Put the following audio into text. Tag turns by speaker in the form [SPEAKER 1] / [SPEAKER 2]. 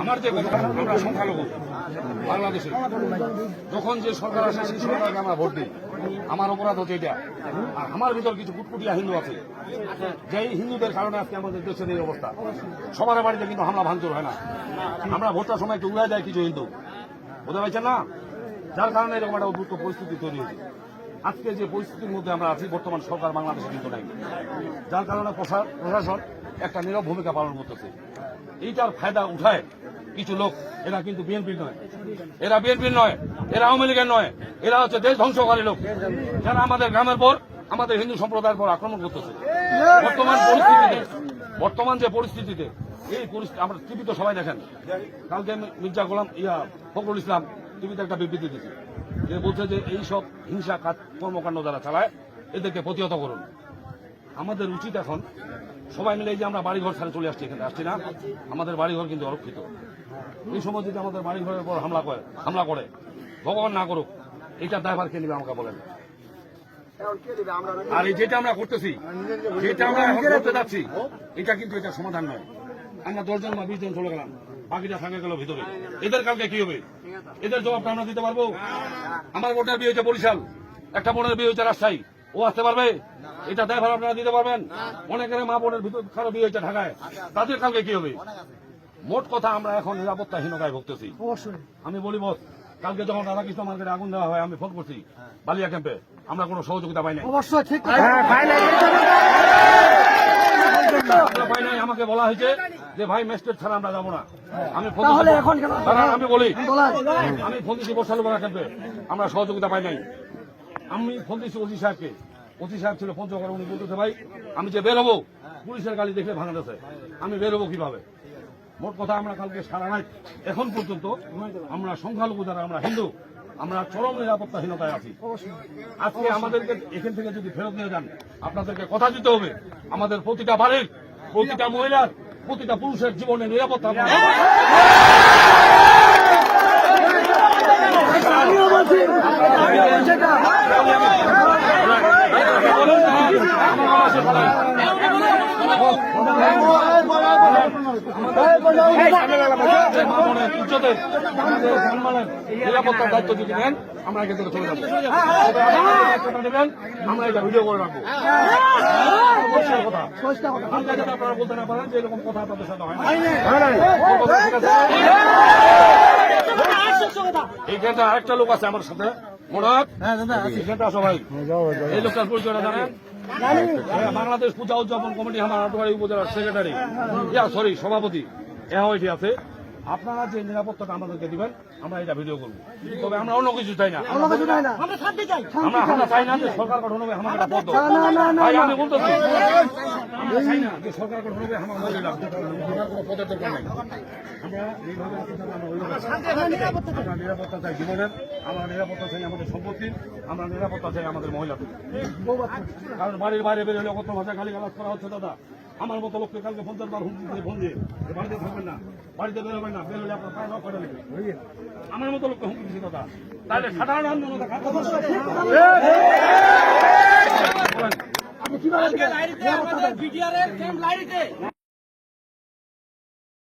[SPEAKER 1] আমার যে আমরা সংখ্যালঘু বাংলাদেশে যখন যে সরকার আসে সেই সরকারকে আমরা ভোট দিই। আমার অপরাধ হচ্ছে এটা। আর আমার ভিতর কিছু কুটকুটিয়া হিন্দু আছে, যেই হিন্দুদের কারণে আজকে আমাদের দেশের এই অবস্থা। সবার বাড়িতে কিন্তু হামলা ভাঙচুর হয় না, আমরা ভোটটার সময় একটু উড়ায় যায় কিছু হিন্দু, বুঝতে পারছেন না? যার কারণে এরকম একটা উদ্ভুত পরিস্থিতি তৈরি হয়েছে। আজকে যে পরিস্থিতির মধ্যে আমরা আছি, বর্তমান সরকার বাংলাদেশে কিন্তু নাই, যার কারণে প্রশাসন একটা নীরব ভূমিকা পালন করতেছে। এইটার ফায়দা উঠায় কিছু লোক, এরা কিন্তু বিএনপির নয়, এরা বিএনপির নয়, এরা আওয়ামী লীগের নয়, এরা হচ্ছে দেশ ধ্বংসকারী লোক, যারা আমাদের গ্রামের পর আমাদের হিন্দু সম্প্রদায়ের পর আক্রমণ করতেছে। বর্তমান যে পরিস্থিতিতে এই পরিস্থিতি আমরা টিভিতে সবাই দেখেন। কালকে মির্জা গোলাম ফখরুল ইসলাম টিভিতে একটা বিবৃতি দিচ্ছে, যে বলছে যে এই সব হিংসা কর্মকাণ্ড যারা চালায় এদেরকে প্রতিহত করুন। আমাদের উচিত এখন সবাই মিলে যে আমরা বাড়িঘর ছেড়ে চলে আসছি, এখানে আসছি না, আমাদের বাড়িঘর কিন্তু অরক্ষিত। এই সময় যদি আমাদের বাড়িঘরের পর হামলা করে, ভগবান না করুক, এইটার দায়ভার কে নেবে আমাকে বলেন? আর এই যেটা আমরা করতেছি, যেটা আমরা এখন করতে যাচ্ছি, এটা কিন্তু এটা সমাধান নয়। আমরা 10 জন বা 20 জন চলে গেলাম, বাকিটা থাকে গেল ভিতরে, এদের কালকে কি হবে? এদের জবাবটা আমরা দিতে পারবো? আমার বোনের বিয়ে হয়েছে বরিশাল, একটা বোনের বিয়ে হয়েছে রাজশাহী, ও আসতে পারবে? এটা দায়ভার আপনারা দিতে পারবেন? অনেকের মা বোনের ভিতর কারো বিয়ে হয়েছে ঢাকায়, তাদের কালকে কি হবে? মোট কথা আমরা এখন নিরাপত্তাহীনতায় ভুগতেছি। আমি বলি বস, কালকে যখন রাধাকৃষ্ণ মার্কেটে আগুন দেওয়া হয়, আমি ফোন করছি বালিয়া ক্যাম্পে, আমরা কোনো সহযোগিতা পাই নাই।
[SPEAKER 2] অবশ্যই ঠিক
[SPEAKER 1] পাই নাই। আমাকে বলা হয়েছে যে ভাই ম্যাজিস্ট্রেট ছাড়া আমরা যাবো না। আমি বলি, আমি ফোন দিচ্ছি বর্ষালুপাড়া ক্যাম্পে, আমরা সহযোগিতা পাই নাই। আমি ফোন দিচ্ছি ওসি সাহেবকে, ওসি সাহেব ছিল পঞ্চগড়, উনি বলতেছে ভাই আমি যে বের হবো পুলিশের গাড়ি দেখলে ভাঙা গেছে, আমি বের হবো কিভাবে? মোট কথা আমরা কালকে সারা রাত এখন পর্যন্ত আমরা সংখ্যালঘু যারা আমরা হিন্দু, আমরা চরম নিরাপত্তাহীনতায় আছি। আজকে আমাদেরকে এখান থেকে যদি ফেরত নিয়ে যান, আপনাদেরকে কথা দিতে হবে আমাদের প্রতিটা বাড়ির, প্রতিটা মহিলার, প্রতিটা পুরুষের জীবনে নিরাপত্তা। নিরাপত্তার দায়িত্ব যদি নেন, আমরা এখান থেকে চলে যাবো, নেবেন, আমরা এটা ভিডিও করে রাখবো। আপনারা বলতে না পারেন যে এরকম কথা আপনাদের সাথে হয় না। এইখানটা আরেকটা লোক আছে আমার সাথে, মোরাদ, এখানটা সবাই এই লোকটার পরিচয়টা জানেন? বাংলাদেশ পূজা উদযাপন কমিটি আমার আটোয়ারি উপজেলার সেক্রেটারি, সভাপতি এটি আছে। আপনারা যে নিরাপত্তাটা আমাদেরকে দিবেন, আমরা এটা ভিডিও করবো, তবে আমরা অন্য কিছু চাই না। আমরা চাই না যে সরকার গঠন হবে আমার একটা পদ, আমি বলতেছি আমরা চাই না যে সরকার গঠন হবে আমার মহিলা কোনো পদের দরকার নাই। আমরা নিরাপত্তা চাই জীবনের, আমরা নিরাপত্তা চাই আমাদের সম্পত্তির, আমরা নিরাপত্তা চাই আমাদের মহিলাদের। কারণ বাড়ির বাইরে বের হলে কত ভাষায় গালিগালাজ করা হচ্ছে দাদা। আমার মতো লোককে কালকে 50 বার হুমকি দিয়ে ফোন দিয়ে বাড়িতে থাকবেন না, বাড়িতে বের হবেন না, বের হলে আপনার প্রায় করে নেবে। আমার মতো লোককে হুমকি দিচ্ছে দাদা, তাহলে সাধারণ আন্দোলন